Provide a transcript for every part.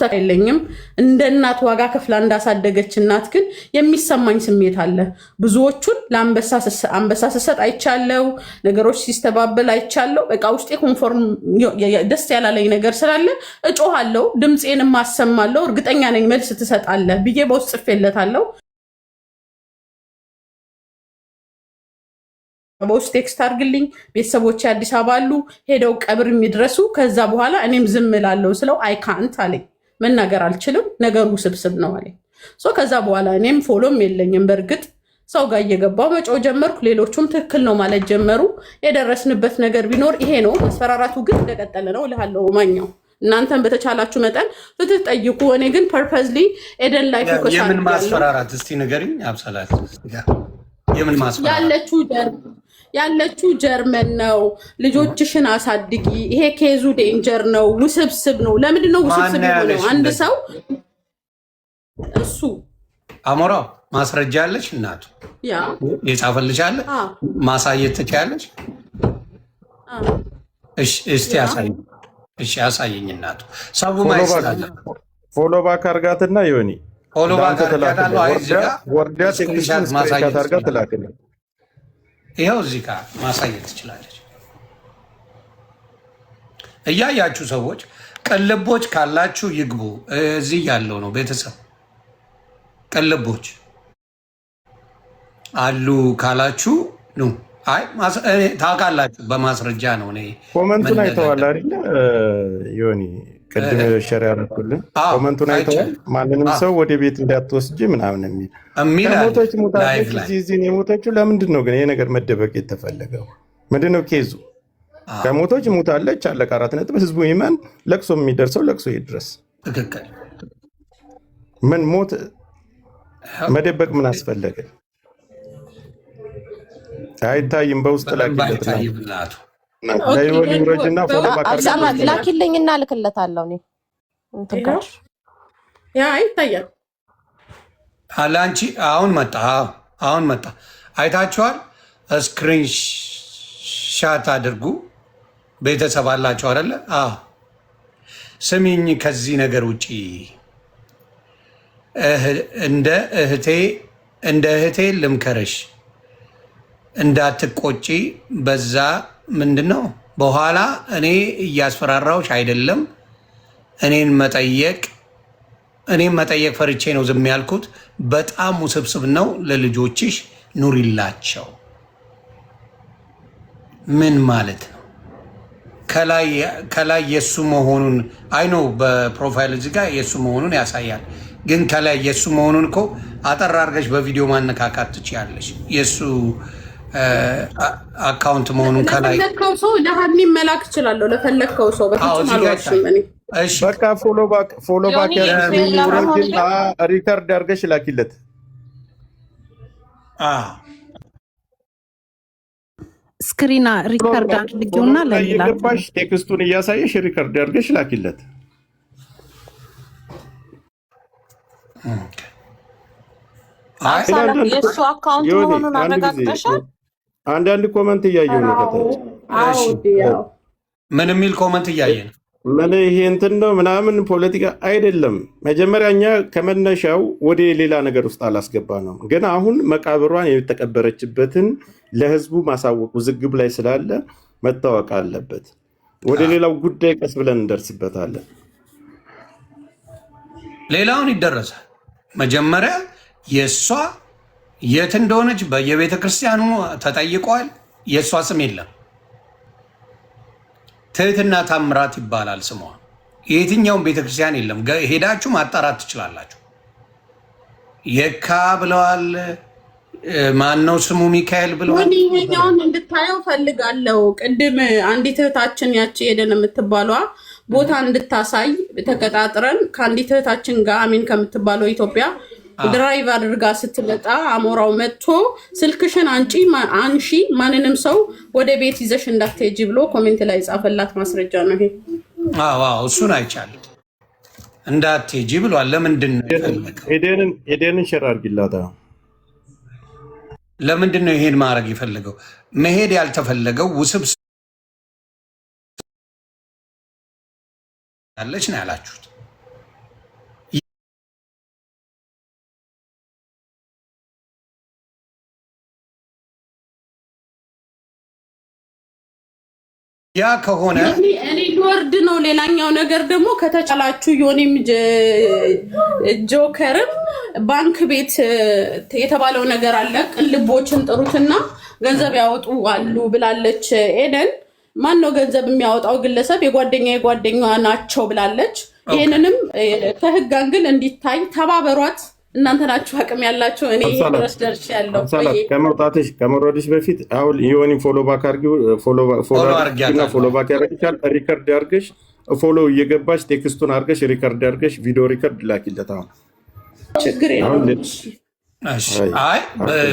ተቀየለኝም እንደ እናት ዋጋ ከፍላ እንዳሳደገች እናት ግን የሚሰማኝ ስሜት አለ። ብዙዎቹን ለአንበሳ ስሰጥ አይቻለው፣ ነገሮች ሲስተባበል አይቻለው። በቃ ውስጤ ኮንፎርም ደስ ያላለኝ ነገር ስላለ እጮሃለው፣ ድምፄንም አሰማለው። እርግጠኛ ነኝ መልስ ትሰጣለህ ብዬ በውስጥ ጽፌለታለሁ። በውስጥ ቴክስት አድርግልኝ፣ ቤተሰቦች አዲስ አበባ አሉ፣ ሄደው ቀብር የሚድረሱ፣ ከዛ በኋላ እኔም ዝም እላለሁ ስለው አይካንት አለኝ። መናገር አልችልም፣ ነገሩ ስብስብ ነው አለኝ። ከዛ በኋላ እኔም ፎሎም የለኝም። በእርግጥ ሰው ጋር እየገባው መጮህ ጀመርኩ። ሌሎቹም ትክክል ነው ማለት ጀመሩ። የደረስንበት ነገር ቢኖር ይሄ ነው። ማስፈራራቱ ግን እንደቀጠለ ነው እልሃለሁ። ማኛው እናንተን በተቻላችሁ መጠን ፍትህ ጠይቁ። እኔ ግን ፐርፐዝሊ ኤደን ላይ ፎከስ የምን ማስፈራራት እስቲ ንገሪኝ። አብሰላት የምን ማስፈራራት ያለችው ጀርመን ነው። ልጆችሽን አሳድጊ። ይሄ ኬዙ ዴንጀር ነው፣ ውስብስብ ነው። ለምንድን ነው ውስብስብ የሆነው? አንድ ሰው እሱ አሞራው ማስረጃ አለች፣ እናቱ የጻፈልሽ አለ፣ ማሳየት ትችያለሽ? እስቲ ያሳየኝ። እሺ ያሳየኝ። እናቱ ሰው ማይስላል ፎሎ ባክ አርጋትና ይሆኒ ፎሎ ባክ አርጋታለሁ። አይዚጋ ወርዳ ቴክኒሻን ማሳየት አርጋት ተላከለ። ይኸው እዚህ ጋር ማሳየት ትችላለች። እያያችሁ ሰዎች ቅልቦች ካላችሁ ይግቡ። እዚህ ያለው ነው ቤተሰብ ቅልቦች አሉ ካላችሁ ኑ። አይ ታውቃላችሁ፣ በማስረጃ ነው። እኔ ኮመንቱን አይተዋል አይደል ዮኒ? ቅድም ሸር ያደረኩልን ኮመንቱን አይተዋል። ማንንም ሰው ወደ ቤት እንዳትወስጂ ምናምን የሚል ከሞቶች ሙታለች። እዚህ የሞተችው ለምንድን ነው ግን ይሄ ነገር መደበቅ የተፈለገው? ምንድን ነው ኬዙ? ከሞቶች ሙታለች፣ አለቀ። 4 ነጥብ። ህዝቡ ይመን፣ ለቅሶ የሚደርሰው ለቅሶ ይድረስ። ትክክል። ምን ሞት መደበቅ ምን አስፈለገ? አይታይም። በውስጥ ላኪለት ላኪልኝና ልክለታለሁ። ይታያል አለ። አንቺ አሁን መጣ። አይታችኋል? ስክሪን ሻት አድርጉ። ቤተሰብ አላቸው አይደለ? ስሚኝ፣ ከዚህ ነገር ውጭ እንደ እህቴ ልምከረሽ፣ እንዳትቆጪ። በዛ ምንድን ነው በኋላ እኔ እያስፈራራሁሽ አይደለም። እኔን መጠየቅ ፈርቼ ነው ዝም ያልኩት። በጣም ውስብስብ ነው። ለልጆችሽ ኑሪላቸው። ምን ማለት ነው? ከላይ የሱ መሆኑን አይኖ በፕሮፋይል እዚህ ጋር የሱ መሆኑን ያሳያል። ግን ከላይ የሱ መሆኑን እኮ አጠር አድርገሽ በቪዲዮ ማነካካት ትችያለሽ። የሱ አካውንት መሆኑን ከላይ ለፈለከው ሰው ለሃኒ መላክ እችላለሁ። ለፈለከው ሰው በፍጹም አልዋሽም። እሺ በቃ ፎሎ ባክ ያርግና ሪከርድ አድርገሽ ላኪለት። ስክሪና ሪከርድ አድርጊውና ለሌላ ገባሽ። ቴክስቱን እያሳየሽ ሪከርድ አድርገሽ ላኪለት። የእሱ አካውንት መሆኑን አረጋግጠሻል? አንዳንድ ኮመንት እያየሁ ነው። ምን የሚል ኮመንት እያየ ነው? ምን ይሄ እንትን ነው ምናምን ፖለቲካ አይደለም። መጀመሪያ እኛ ከመነሻው ወደ ሌላ ነገር ውስጥ አላስገባ ነው። ግን አሁን መቃብሯን የተቀበረችበትን ለህዝቡ ማሳወቅ ውዝግብ ላይ ስላለ መታወቅ አለበት። ወደ ሌላው ጉዳይ ቀስ ብለን እንደርስበታለን። ሌላውን ይደረሳል። መጀመሪያ የእሷ የት እንደሆነች በየቤተ ክርስቲያኑ ተጠይቋል። የእሷ ስም የለም። ትህትና ታምራት ይባላል ስሟ። የትኛውም ቤተክርስቲያን የለም። ሄዳችሁ ማጣራት ትችላላችሁ። የካ ብለዋል። ማነው ስሙ? ሚካኤል ብለዋል። ይሄኛውን እንድታየው ፈልጋለሁ። ቅድም አንዲት እህታችን ያቺ ሄደን የምትባለዋ ቦታ እንድታሳይ ተቀጣጥረን ከአንዲት እህታችን ጋር አሚን ከምትባለው ኢትዮጵያ ድራይቭ አድርጋ ስትመጣ አሞራው መጥቶ ስልክሽን አንሺ፣ ማንንም ሰው ወደ ቤት ይዘሽ እንዳትሄጂ ብሎ ኮሜንት ላይ ጻፈላት። ማስረጃ ነው ይሄ። እሱን አይቻልም። እንዳትሄጂ ብሏል። ለምንድን ነው የፈለገው? ኤደንን ሸር አድርጊላታ። ለምንድን ነው ይሄን ማድረግ የፈለገው? መሄድ ያልተፈለገው ውስብስብ ያለች ነው ያላችሁት። ያ ከሆነ እኔ ልወርድ ነው። ሌላኛው ነገር ደግሞ ከተቻላችሁ ዮኒም ጆከርም ባንክ ቤት የተባለው ነገር አለ። ቅልቦችን ጥሩትና ገንዘብ ያወጡ አሉ ብላለች ኤደን። ማን ነው ገንዘብ የሚያወጣው ግለሰብ? የጓደኛዋ ናቸው ብላለች። ይህንንም ከህግ አንግል እንዲታይ ተባበሯት። እናንተ ናችሁ አቅም ያላችሁ። እኔ ድረስ ደርሻለሁ። ከመውረድሽ በፊት አሁን ዮኒ ፎሎ ባክ አድርጊው። ፎሎ ባክ ያደርግሻል። ሪከርድ አድርገሽ ፎሎ እየገባሽ ቴክስቱን አድርገሽ ሪከርድ አድርገሽ ቪዲዮ ሪከርድ ላኪለት። አሁን ችግር የለውም። አይ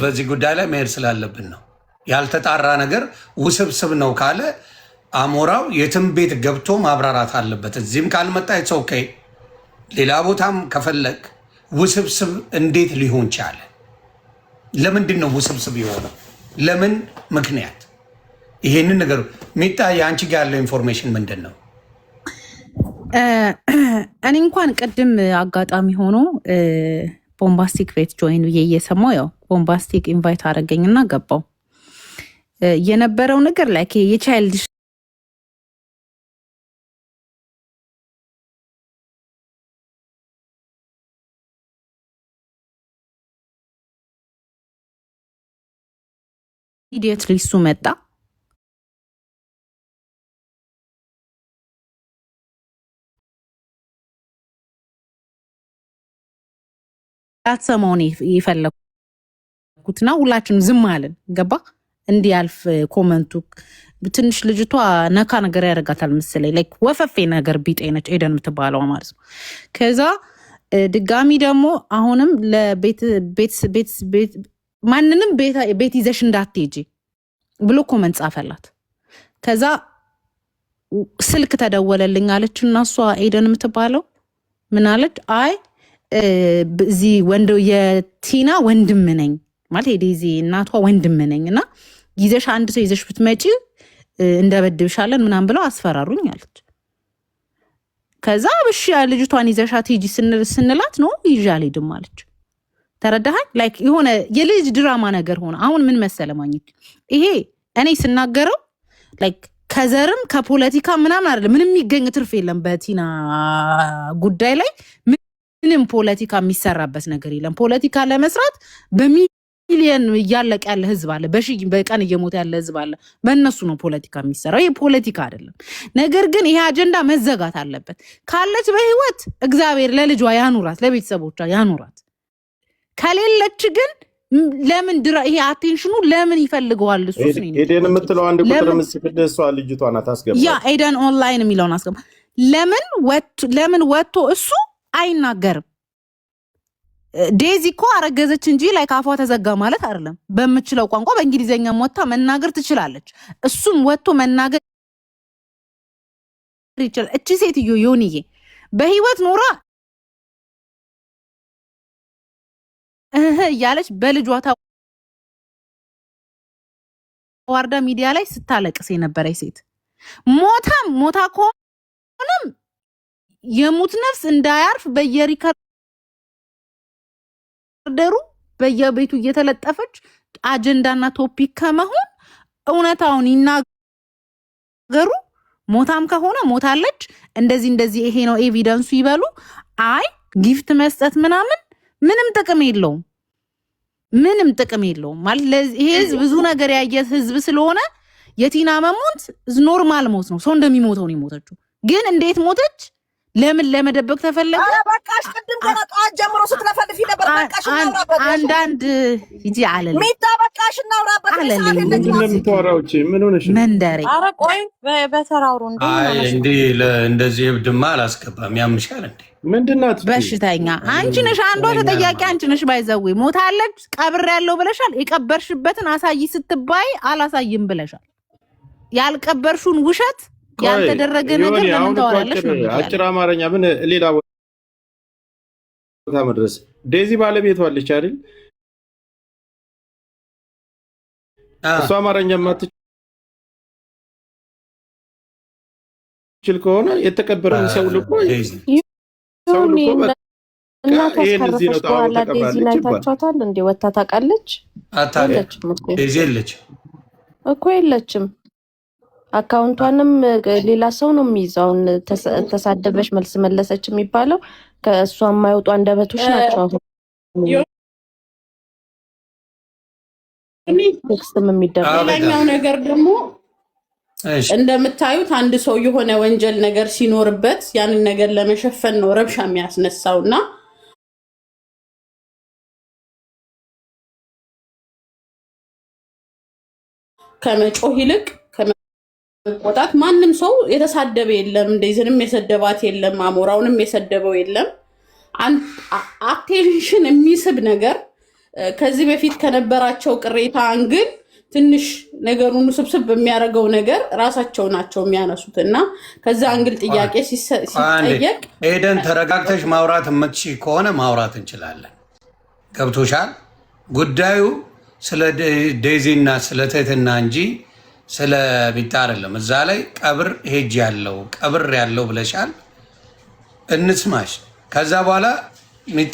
በዚህ ጉዳይ ላይ መሄድ ስላለብን ነው። ያልተጣራ ነገር ውስብስብ ነው ካለ አሞራው የትም ቤት ገብቶ ማብራራት አለበት። እዚህም ካልመጣ ሰው ሌላ ቦታም ከፈለግ ውስብስብ እንዴት ሊሆን ቻለ? ለምንድን ነው ውስብስብ የሆነው? ለምን ምክንያት? ይሄንን ነገር ሚጣ የአንቺ ጋር ያለው ኢንፎርሜሽን ምንድን ነው? እኔ እንኳን ቅድም አጋጣሚ ሆኖ ቦምባስቲክ ቤት ጆይን ብዬ እየሰማው ያው ቦምባስቲክ ኢንቫይት አደረገኝና ገባው። የነበረው ነገር ላይ የቻይልድ ኢዲየት ሊሱ መጣ። አትሰማውን የፈለኩትና ሁላችንም ዝም አለን። ገባ እንዲያልፍ ኮመንቱ ትንሽ ልጅቷ ነካ ነገር ያደርጋታል መሰለኝ። ላይክ ወፈፌ ነገር ቢጤነች ኤደን የምትባለው ማለት ነው። ከዛ ድጋሚ ደግሞ አሁንም ለቤት ማንንም ቤት ይዘሽ እንዳትሄጂ ብሎ ኮመንት ጻፈላት። ከዛ ስልክ ተደወለልኝ አለች እና እሷ ኤደን የምትባለው ምን አለች? አይ እዚህ የቲና ወንድም ነኝ ማለት የዴዚ እናቷ ወንድም ነኝ እና ይዘሽ አንድ ሰው ይዘሽ ብትመጪ እንደበድብሻለን ምናምን ብለው አስፈራሩኝ አለች። ከዛ ብሽ ልጅቷን ይዘሻት ሂጂ ስንላት ነው ይዤ አልሄድም አለች። ተረዳኸኝ? ላይክ የሆነ የልጅ ድራማ ነገር ሆነ። አሁን ምን መሰለ ማግኘት ይሄ እኔ ስናገረው ላይክ ከዘርም ከፖለቲካ ምናምን አይደለም። ምንም የሚገኝ ትርፍ የለም በቲና ጉዳይ ላይ ምንም ፖለቲካ የሚሰራበት ነገር የለም። ፖለቲካ ለመስራት በሚሊየን እያለቀ ያለ ህዝብ አለ፣ በቀን እየሞተ ያለ ህዝብ አለ። በእነሱ ነው ፖለቲካ የሚሰራው። ይሄ ፖለቲካ አይደለም። ነገር ግን ይሄ አጀንዳ መዘጋት አለበት። ካለች በህይወት እግዚአብሔር ለልጇ ያኑራት፣ ለቤተሰቦቿ ያኑራት። ከሌለች ግን ለምን ይሄ አቴንሽኑ ለምን ይፈልገዋል? እሱ ኤደን የምትለው አንድ ቁጥር ምስክር እሷ ልጅቷ ናት። አስገባ ያ ኤደን ኦንላይን የሚለውን አስገባ። ለምን ወጥቶ እሱ አይናገርም? ዴዚ እኮ አረገዘች እንጂ ላይ ካፏ ተዘጋ ማለት አይደለም። በምችለው ቋንቋ በእንግሊዘኛ ወጥታ መናገር ትችላለች። እሱም ወጥቶ መናገር ይችላል። እቺ ሴትዮ ዮኒዬ በህይወት ኖራ እያለች በልጇ ተዋርዳ ሚዲያ ላይ ስታለቅስ የነበረች ሴት ሞታ ከሆነም የሙት ነፍስ እንዳያርፍ በየሪከርደሩ በየቤቱ እየተለጠፈች አጀንዳና ቶፒክ ከመሆን እውነታውን ይናገሩ። ሞታም ከሆነ ሞታለች፣ እንደዚህ ይሄ ነው ኤቪደንሱ ይበሉ። አይ ጊፍት መስጠት ምናምን ምንም ጥቅም የለውም። ማለት ይሄ ህዝብ ብዙ ነገር ያየ ህዝብ ስለሆነ የቲና መሞት ኖርማል ሞት ነው። ሰው እንደሚሞተው ነው የሞተችው። ግን እንዴት ሞተች? ለምን ለመደበቅ ተፈለገ? በቃሽ። ቅድም ገና ጠዋት ጀምሮ ስትለፈልፊ ነበር። በቃሽ እናውራበት። አንዳንድ ይጂ አለልኝ ሚጣ በቃሽ እናውራበት። ምን ሆነሽ መንደሬ? ኧረ ቆይ በተራውሩ እንደዚህ እብድማ አላስገባም። ያምሻል እንዴ? ምንድናት? በሽተኛ አንቺ ነሽ። አንዷ ተጠያቂ አንቺ ነሽ። ባይዘዌ ሞታለች ቀብር ያለው ብለሻል። የቀበርሽበትን አሳይ ስትባይ አላሳይም ብለሻል። ያልቀበርሹን ውሸት ያልተደረገ ነገር ለምን ታወራለሽ? አጭር አማርኛ ምን ሌላ ቦታ መድረስ። ዴዚ ባለቤቷ አለች አይደል? እሷ አማርኛ ማትችል ከሆነ የተቀበረውን ሰው ልቆ እናቷ አስከረፈች በኋላ ዴዚን አይታችኋታል እንዴ? ወታ ታውቃለች? የለችም እኮ የለችም። አካውንቷንም ሌላ ሰው ነው የሚይዘው። ተሳደበች መልስ መለሰች የሚባለው ከእሷ የማይወጡ አንደበቶች ናቸው። አሁን ቴክስትም የሚደረግ ሌላኛው ነገር ደግሞ እንደምታዩት አንድ ሰው የሆነ ወንጀል ነገር ሲኖርበት ያንን ነገር ለመሸፈን ነው ረብሻ የሚያስነሳውና ከመጮህ ይልቅ ከመቆጣት ማንም ሰው የተሳደበ የለም፣ እንደዚህንም የሰደባት የለም፣ አሞራውንም የሰደበው የለም። አቴንሽን የሚስብ ነገር ከዚህ በፊት ከነበራቸው ቅሬታ አንግል ትንሽ ነገሩን ስብስብ በሚያደርገው ነገር ራሳቸው ናቸው የሚያነሱት እና ከዛ አንግል ጥያቄ ሲጠየቅ ኤደን ተረጋግተሽ ማውራት የምትችይ ከሆነ ማውራት እንችላለን። ገብቶሻል? ጉዳዩ ስለ ዴዚ እና ስለ ትህትና እንጂ ስለ ሚጣ አይደለም። እዛ ላይ ቀብር ሄጅ ያለው ቀብር ያለው ብለሻል። እንስማሽ። ከዛ በኋላ ሚጣ